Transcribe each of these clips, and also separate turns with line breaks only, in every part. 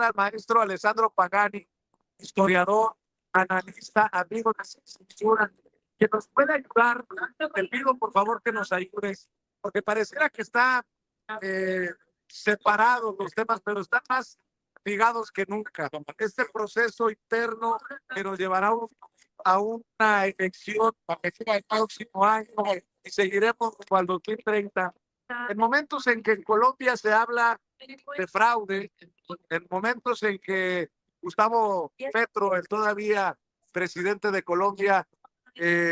al maestro Alessandro Pagani, historiador, analista, amigo de la censura, que nos puede ayudar. Te pido por favor que nos ayudes, porque pareciera que está separados los temas, pero están más ligados que nunca. Este proceso interno que nos llevará a una elección el próximo año y seguiremos al 2030. En momentos en que en Colombia se habla de fraude, en momentos en que Gustavo Petro, el todavía presidente de Colombia,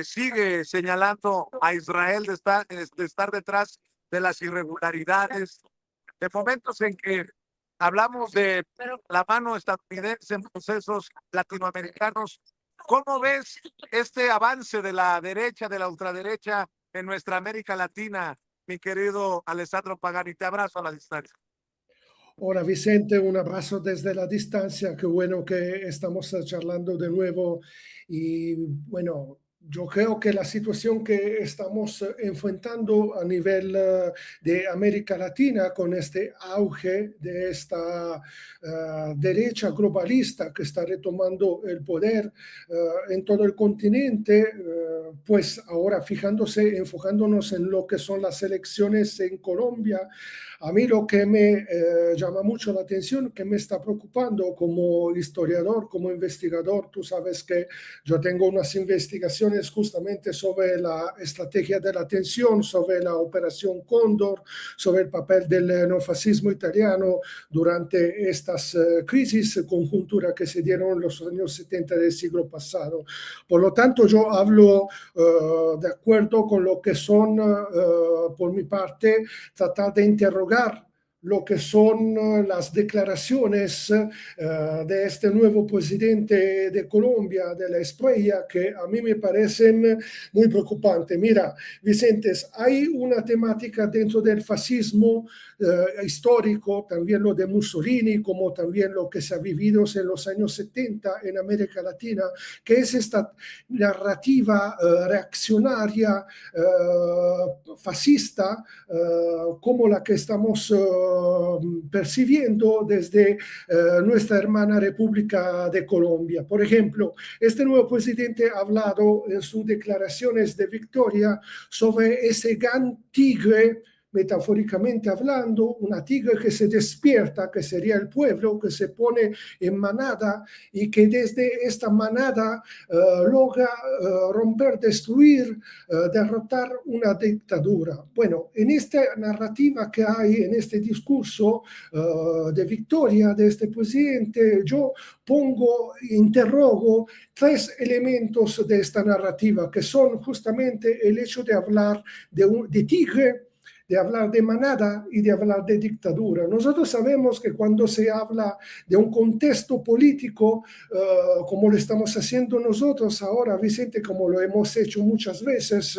sigue señalando a Israel de estar detrás de las irregularidades, de momentos en que hablamos de la mano estadounidense en procesos latinoamericanos. ¿Cómo ves este avance de la derecha, de la ultraderecha en nuestra América Latina, mi querido Alessandro Pagani? Te abrazo a la distancia.
Hola Vicente, un abrazo desde la distancia. Qué bueno que estamos charlando de nuevo. Y bueno, yo creo que la situación que estamos enfrentando a nivel de América Latina con este auge de esta derecha globalista que está retomando el poder en todo el continente, pues ahora enfocándonos en lo que son las elecciones en Colombia, a mí lo que me llama mucho la atención, que me está preocupando como historiador, como investigador, tú sabes que yo tengo unas investigaciones justamente sobre la estrategia de la atención, sobre la Operación Cóndor, sobre el papel del neofascismo italiano durante estas crisis, conjuntura que se dieron en los años 70 del siglo pasado. Por lo tanto, yo hablo de acuerdo con lo que son, por mi parte, tratar de interrogar lo que son las declaraciones de este nuevo presidente de Colombia, de la Espriella, que a mí me parecen muy preocupantes. Mira, Vicente, hay una temática dentro del fascismo histórico, también lo de Mussolini, como también lo que se ha vivido en los años 70 en América Latina, que es esta narrativa reaccionaria, fascista, como la que estamos percibiendo desde nuestra hermana República de Colombia. Por ejemplo, este nuevo presidente ha hablado en sus declaraciones de victoria sobre ese gran tigre, metafóricamente hablando, una tigre que se despierta, que sería el pueblo, que se pone en manada y que desde esta manada logra romper, destruir, derrotar una dictadura. Bueno, en esta narrativa que hay, en este discurso de victoria de este presidente, yo interrogo tres elementos de esta narrativa, que son justamente el hecho de hablar de tigre, de hablar de manada y de hablar de dictadura. Nosotros sabemos que cuando se habla de un contexto político, como lo estamos haciendo nosotros ahora, Vicente, como lo hemos hecho muchas veces,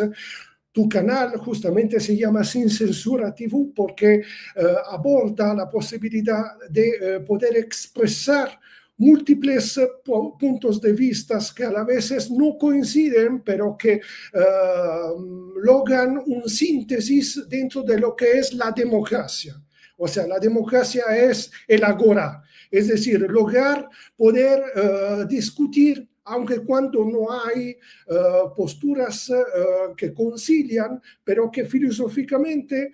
tu canal justamente se llama Sin Censura TV porque aborda la posibilidad de poder expresar múltiples puntos de vista que a la vez no coinciden, pero que logran un síntesis dentro de lo que es la democracia. O sea, la democracia es el agora, es decir, lograr poder discutir, aunque cuando no hay posturas que concilian, pero que filosóficamente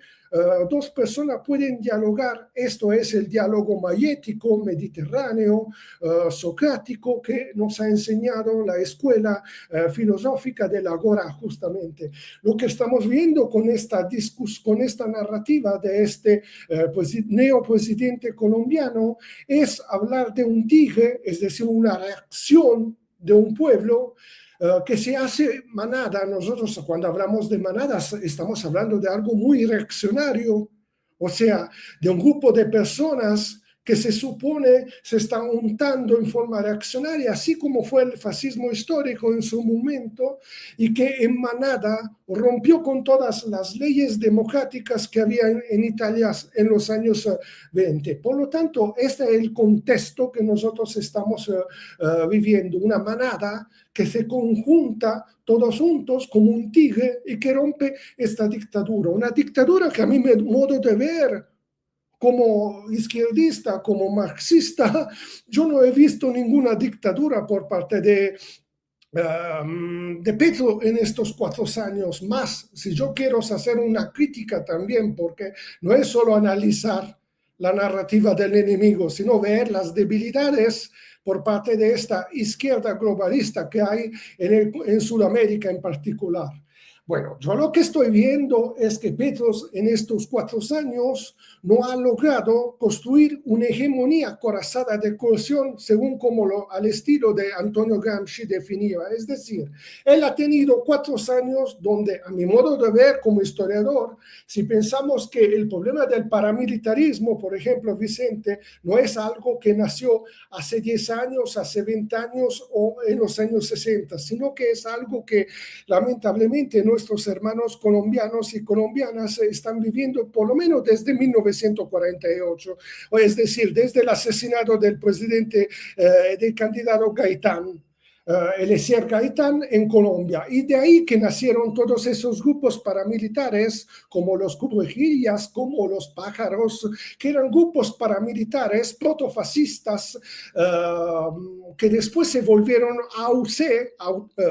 dos personas pueden dialogar. Esto es el diálogo mayético, mediterráneo, socrático, que nos ha enseñado la escuela filosófica del agora justamente. Lo que estamos viendo con esta narrativa de este neopresidente colombiano es hablar de un tigre, es decir, una reacción de un pueblo que se hace manada. Nosotros cuando hablamos de manadas estamos hablando de algo muy reaccionario, o sea, de un grupo de personas que se supone se están untando en forma reaccionaria, así como fue el fascismo histórico en su momento, y que en manada rompió con todas las leyes democráticas que había en Italia en los años 20. Por lo tanto, este es el contexto que nosotros estamos viviendo, una manada que se conjunta todos juntos como un tigre y que rompe esta dictadura. Una dictadura que a mi modo de ver como izquierdista, como marxista, yo no he visto ninguna dictadura por parte de Petro en estos 4 años más. Si yo quiero hacer una crítica también, porque no es solo analizar la narrativa del enemigo, sino ver las debilidades por parte de esta izquierda globalista que hay en Sudamérica en particular. Bueno, yo lo que estoy viendo es que Petro en estos 4 años no ha logrado construir una hegemonía corazada de cohesión según como al estilo de Antonio Gramsci definía. Es decir, él ha tenido 4 años donde, a mi modo de ver como historiador, si pensamos que el problema del paramilitarismo, por ejemplo, Vicente, no es algo que nació hace 10 años, hace 20 años o en los años 60, sino que es algo que lamentablemente nuestros hermanos colombianos y colombianas están viviendo por lo menos desde 1948, es decir, desde el asesinato del presidente, del candidato Gaitán. Eliezer Gaitán en Colombia, y de ahí que nacieron todos esos grupos paramilitares como los guerrillas, como los pájaros, que eran grupos paramilitares protofascistas que después se volvieron AUC,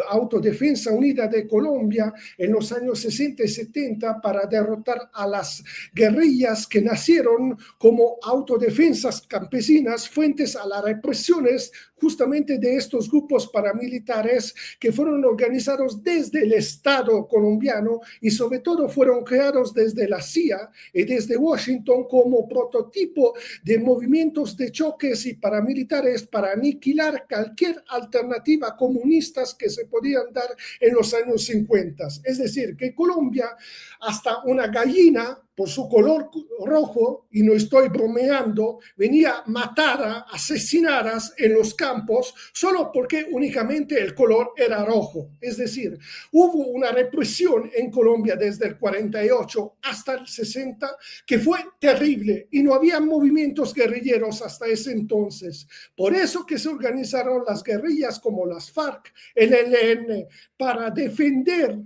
Autodefensa Unida de Colombia, en los años 60 y 70 para derrotar a las guerrillas que nacieron como autodefensas campesinas frentes a las represiones justamente de estos grupos paramilitares que fueron organizados desde el Estado colombiano y sobre todo fueron creados desde la CIA y desde Washington como prototipo de movimientos de choques y paramilitares para aniquilar cualquier alternativa comunistas que se podían dar en los años 50. Es decir, que Colombia, hasta una gallina, por su color rojo, y no estoy bromeando, venía matada, asesinadas en los campos solo porque únicamente el color era rojo. Es decir, hubo una represión en Colombia desde el 48 hasta el 60 que fue terrible y no había movimientos guerrilleros hasta ese entonces. Por eso que se organizaron las guerrillas como las FARC, el ELN, para defender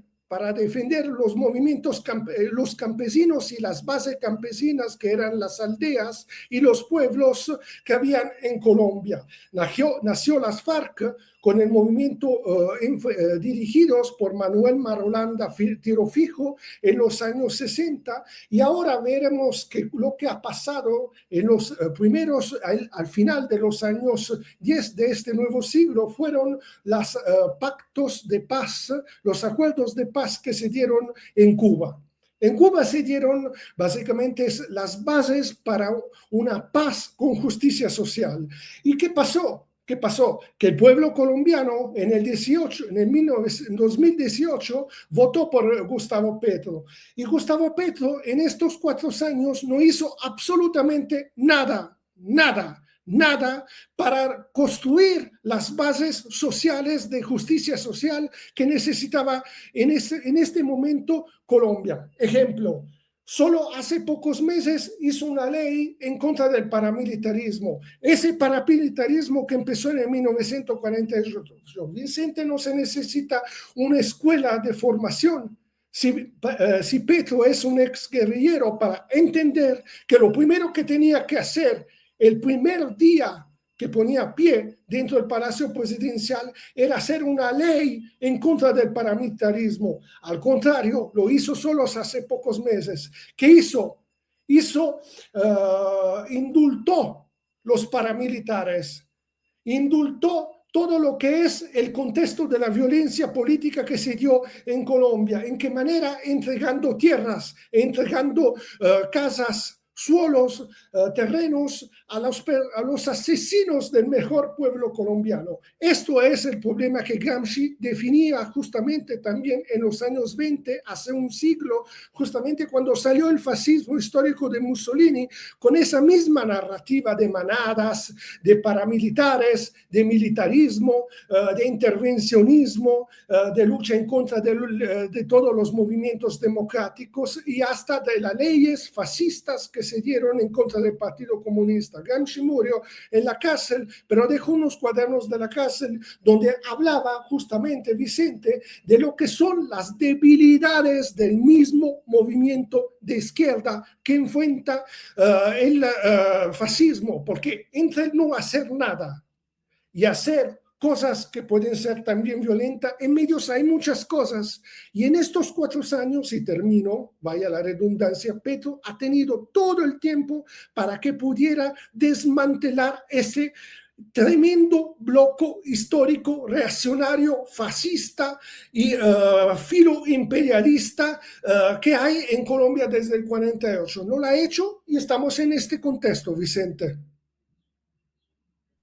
los movimientos, los campesinos y las bases campesinas que eran las aldeas y los pueblos que habían en Colombia. Nació las FARC con el movimiento dirigidos por Manuel Marulanda Tiro Fijo en los años 60, y ahora veremos que lo que ha pasado en los al final de los años 10 de este nuevo siglo fueron los pactos de paz, los acuerdos de paz que se dieron en Cuba. En Cuba se dieron básicamente las bases para una paz con justicia social. ¿Y qué pasó? ¿Qué pasó? Que el pueblo colombiano en el 2018 votó por Gustavo Petro. Y Gustavo Petro en estos 4 años no hizo absolutamente nada para construir las bases sociales de justicia social que necesitaba en este momento Colombia. Ejemplo, solo hace pocos meses hizo una ley en contra del paramilitarismo. Ese paramilitarismo que empezó en el 1948. Vicente, no se necesita una escuela de formación. Si Petro es un exguerrillero para entender que lo primero que tenía que hacer el primer día que ponía pie dentro del Palacio Presidencial era hacer una ley en contra del paramilitarismo. Al contrario, lo hizo solo hace pocos meses. ¿Qué hizo? Indultó los paramilitares, indultó todo lo que es el contexto de la violencia política que se dio en Colombia. ¿En qué manera? Entregando tierras, entregando casas, suelos, terrenos a los asesinos del mejor pueblo colombiano. Esto es el problema que Gramsci definía justamente también en los años 20, hace un siglo, justamente cuando salió el fascismo histórico de Mussolini, con esa misma narrativa de manadas, de paramilitares, de militarismo, de intervencionismo, de lucha en contra de todos los movimientos democráticos y hasta de las leyes fascistas que se dieron en contra del Partido Comunista. Gramsci murió en la cárcel, pero dejó unos cuadernos de la cárcel donde hablaba justamente, Vicente, de lo que son las debilidades del mismo movimiento de izquierda que enfrenta el fascismo, porque entre no hacer nada y hacer cosas que pueden ser también violentas, en medios hay muchas cosas. Y en estos 4 años, y termino, vaya la redundancia, Petro ha tenido todo el tiempo para que pudiera desmantelar ese tremendo bloque histórico, reaccionario, fascista y filo imperialista que hay en Colombia desde el 48. No lo ha hecho y estamos en este contexto, Vicente.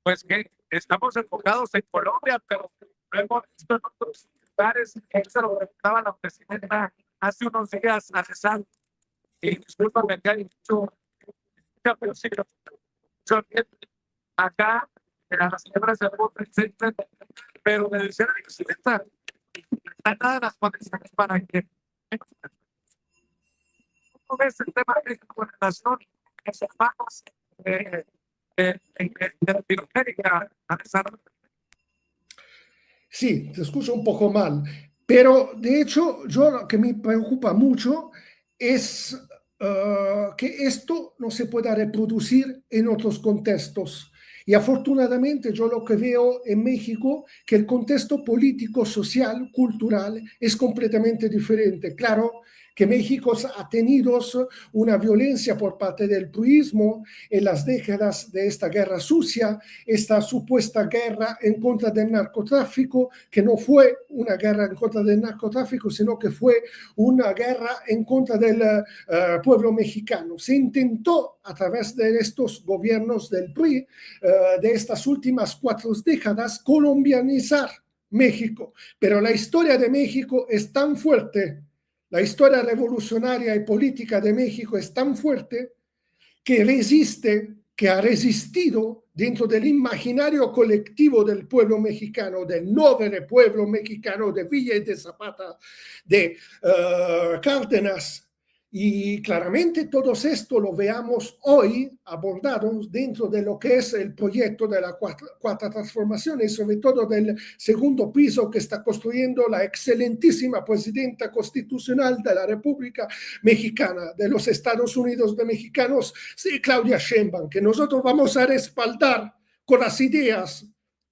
Pues que estamos enfocados en Colombia, pero lo hemos visto en otros lugares. Eso lo preguntaba la presidenta hace unos días a Rezal. Y discúlpame que hay mucho, pero sí, acá en las señoras de voz presente, pero me decía la presidenta, nada de las condiciones para que no ves el tema de coordinación que se pagos de Latinoamérica,
Sí, te escucho un poco mal, pero de hecho yo lo que me preocupa mucho es que esto no se pueda reproducir en otros contextos. Y afortunadamente yo lo que veo en México, que el contexto político, social, cultural es completamente diferente. Claro que México ha tenido una violencia por parte del purismo en las décadas de esta guerra sucia, esta supuesta guerra en contra del narcotráfico, que no fue una guerra en contra del narcotráfico, sino que fue una guerra en contra del pueblo mexicano. Se intentó a través de estos gobiernos del PRI, de estas últimas 4 décadas, colombianizar México, pero la historia de México es tan fuerte, la historia revolucionaria y política de México es tan fuerte que resiste, que ha resistido dentro del imaginario colectivo del pueblo mexicano, del noble pueblo mexicano de Villa y de Zapata, de Cárdenas. Y claramente todo esto lo veamos hoy abordados dentro de lo que es el proyecto de la cuarta transformación y sobre todo del segundo piso que está construyendo la excelentísima presidenta constitucional de la República Mexicana, de los Estados Unidos de Mexicanos, Claudia Sheinbaum, que nosotros vamos a respaldar con las ideas,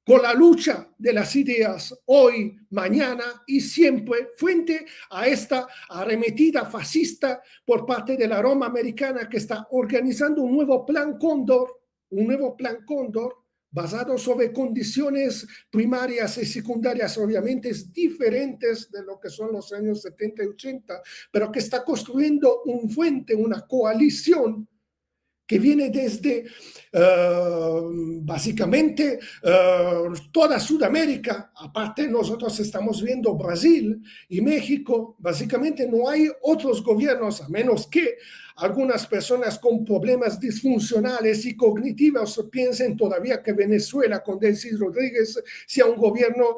con la lucha de las ideas hoy, mañana y siempre frente a esta arremetida fascista por parte de la Roma americana que está organizando un nuevo plan Cóndor, basado sobre condiciones primarias y secundarias obviamente diferentes de lo que son los años 70 y 80, pero que está construyendo un frente, una coalición que viene desde básicamente toda Sudamérica. Aparte nosotros estamos viendo Brasil y México, básicamente no hay otros gobiernos, a menos que algunas personas con problemas disfuncionales y cognitivos piensen todavía que Venezuela con Delcy Rodríguez sea un gobierno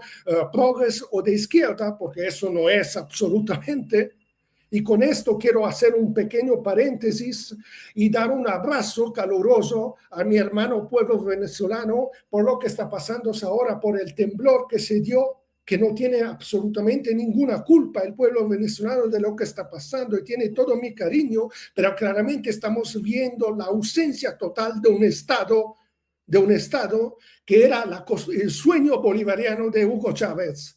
progres o de izquierda, porque eso no es absolutamente. Y con esto quiero hacer un pequeño paréntesis y dar un abrazo caluroso a mi hermano pueblo venezolano por lo que está pasando ahora, por el temblor que se dio, que no tiene absolutamente ninguna culpa el pueblo venezolano de lo que está pasando y tiene todo mi cariño, pero claramente estamos viendo la ausencia total de un Estado que era el sueño bolivariano de Hugo Chávez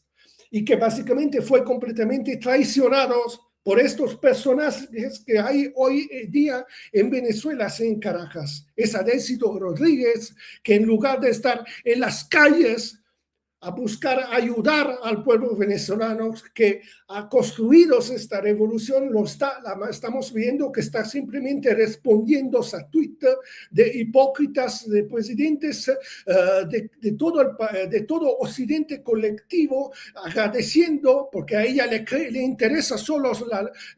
y que básicamente fue completamente traicionado por estos personajes que hay hoy día en Venezuela, en Caracas. Es Adélcito Rodríguez, que en lugar de estar en las calles a buscar ayudar al pueblo venezolano que ha construido esta revolución, estamos viendo que está simplemente respondiendo a Twitter de hipócritas, de presidentes de todo Occidente colectivo, agradeciendo, porque a ella le interesa solo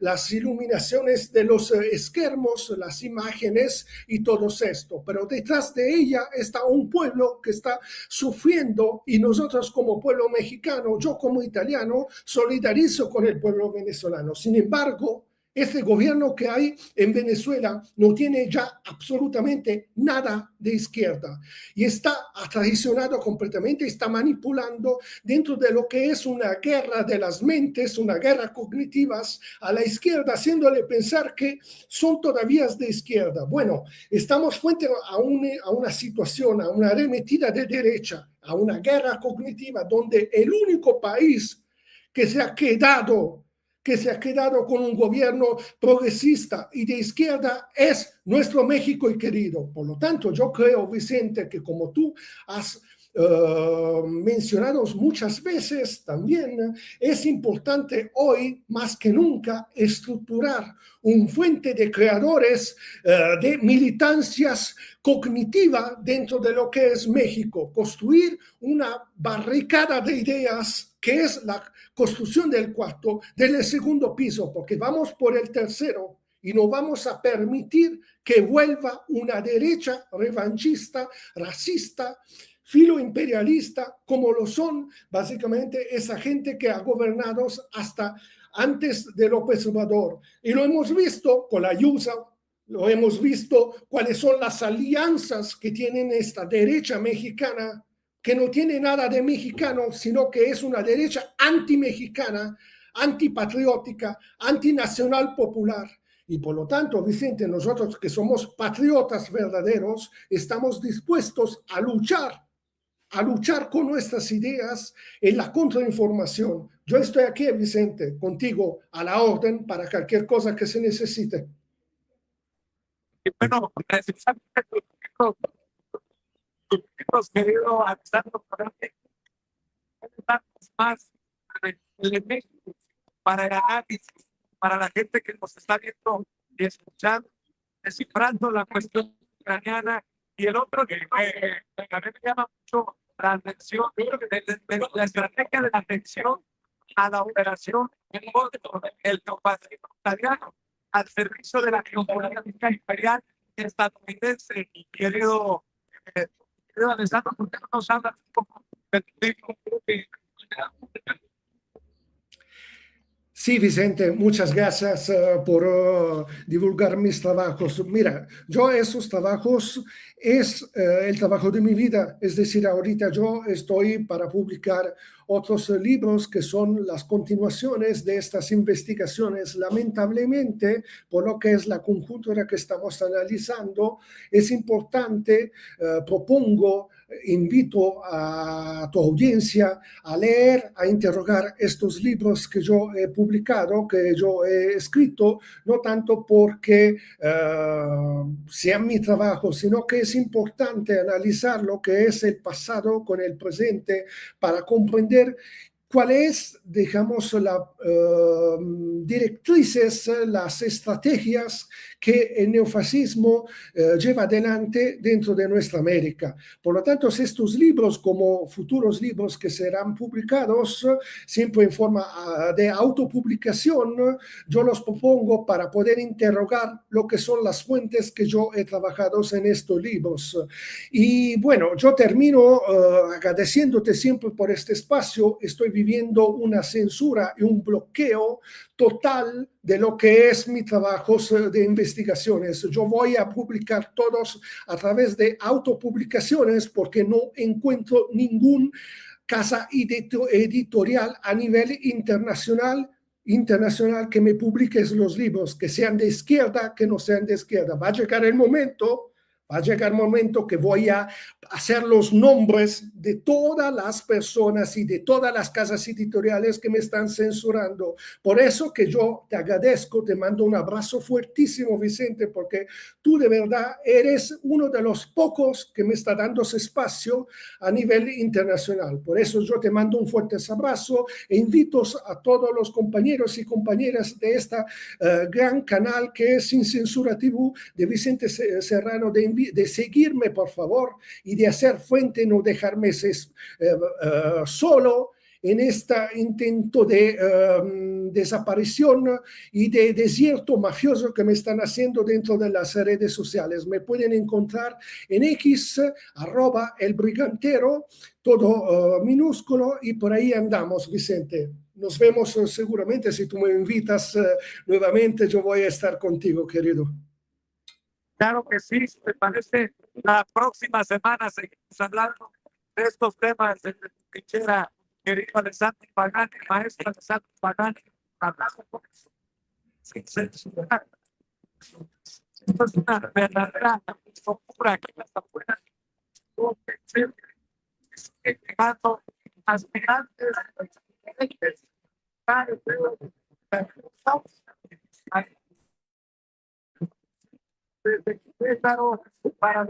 las iluminaciones de los esquermos, las imágenes y todo esto, pero detrás de ella está un pueblo que está sufriendo y nosotros como pueblo mexicano, yo como italiano, solidarizo con el pueblo venezolano. Sin embargo, Este gobierno que hay en Venezuela no tiene ya absolutamente nada de izquierda y está traicionado completamente, está manipulando dentro de lo que es una guerra de las mentes, una guerra cognitivas a la izquierda, haciéndole pensar que son todavía de izquierda. Bueno, estamos frente a una situación, a una arremetida de derecha, a una guerra cognitiva donde el único país que se ha quedado con un gobierno progresista y de izquierda es nuestro México y querido. Por lo tanto, yo creo, Vicente, que como tú has mencionado muchas veces también, es importante hoy más que nunca estructurar un fuente de creadores de militancias cognitiva dentro de lo que es México, construir una barricada de ideas que es la construcción del segundo piso, porque vamos por el tercero y no vamos a permitir que vuelva una derecha revanchista, racista, filoimperialista, como lo son básicamente esa gente que ha gobernado hasta antes de López Obrador. Y lo hemos visto con la Ayuso, lo hemos visto cuáles son las alianzas que tienen esta derecha mexicana, que no tiene nada de mexicano, sino que es una derecha anti-mexicana, antipatriótica, antinacional popular. Y por lo tanto, Vicente, nosotros que somos patriotas verdaderos, estamos dispuestos a luchar con nuestras ideas en la contrainformación. Yo estoy aquí, Vicente, contigo a la orden para cualquier cosa que se necesite.
Y bueno, precisamente hemos querido avanzando más elementos para el análisis, para la gente que nos está viendo y escuchando, descifrando la cuestión ucraniana. Y el otro que a mí me llama mucho la atención, de la estrategia de la atención a la operación el neofascismo italiano al servicio de la geopolítica imperial estadounidense. Querido Alessandro, ¿por qué no nos habla un poco del
Sí, Vicente, muchas gracias por divulgar mis trabajos. Mira, yo esos trabajos es el trabajo de mi vida, es decir, ahorita yo estoy para publicar otros libros que son las continuaciones de estas investigaciones. Lamentablemente, por lo que es la conjuntura que estamos analizando, es importante, propongo, invito a tu audiencia a leer, a interrogar estos libros que yo he publicado, que yo he escrito, no tanto porque sea mi trabajo, sino que es importante analizar lo que es el pasado con el presente para comprender cuál es, digamos, las directrices, las estrategias que el neofascismo lleva adelante dentro de nuestra América. Por lo tanto, estos libros, como futuros libros que serán publicados, siempre en forma de autopublicación, yo los propongo para poder interrogar lo que son las fuentes que yo he trabajado en estos libros. Y bueno, yo termino agradeciéndote siempre por este espacio. Estoy viviendo una censura y un bloqueo total de lo que es mi trabajo de investigaciones. Yo voy a publicar todos a través de autopublicaciones porque no encuentro ningún casa editorial a nivel internacional que me publique los libros, que sean de izquierda, que no sean de izquierda. Va a llegar el momento que voy a hacer los nombres de todas las personas y de todas las casas editoriales que me están censurando. Por eso que yo te agradezco, te mando un abrazo fuertísimo, Vicente, porque tú de verdad eres uno de los pocos que me está dando ese espacio a nivel internacional. Por eso yo te mando un fuerte abrazo e invito a todos los compañeros y compañeras de esta gran canal que es Sin Censura TV de Vicente Serrano de seguirme, por favor, y de hacer fuente, no dejarme solo en este intento de desaparición y de desierto mafioso que me están haciendo dentro de las redes sociales. Me pueden encontrar en X, @elbrigantero, todo minúsculo, y por ahí andamos, Vicente. nos vemos seguramente. Si tú me invitas nuevamente, yo voy a estar contigo, querido.
Claro que sí, me parece. La próxima semana seguimos hablando de estos temas de trinchera, querido Alessandro Pagani, maestro Alessandro Pagani, hablando con sin censurar. Esto es una verdadera locura que las afueras sigue llegando aspirantes para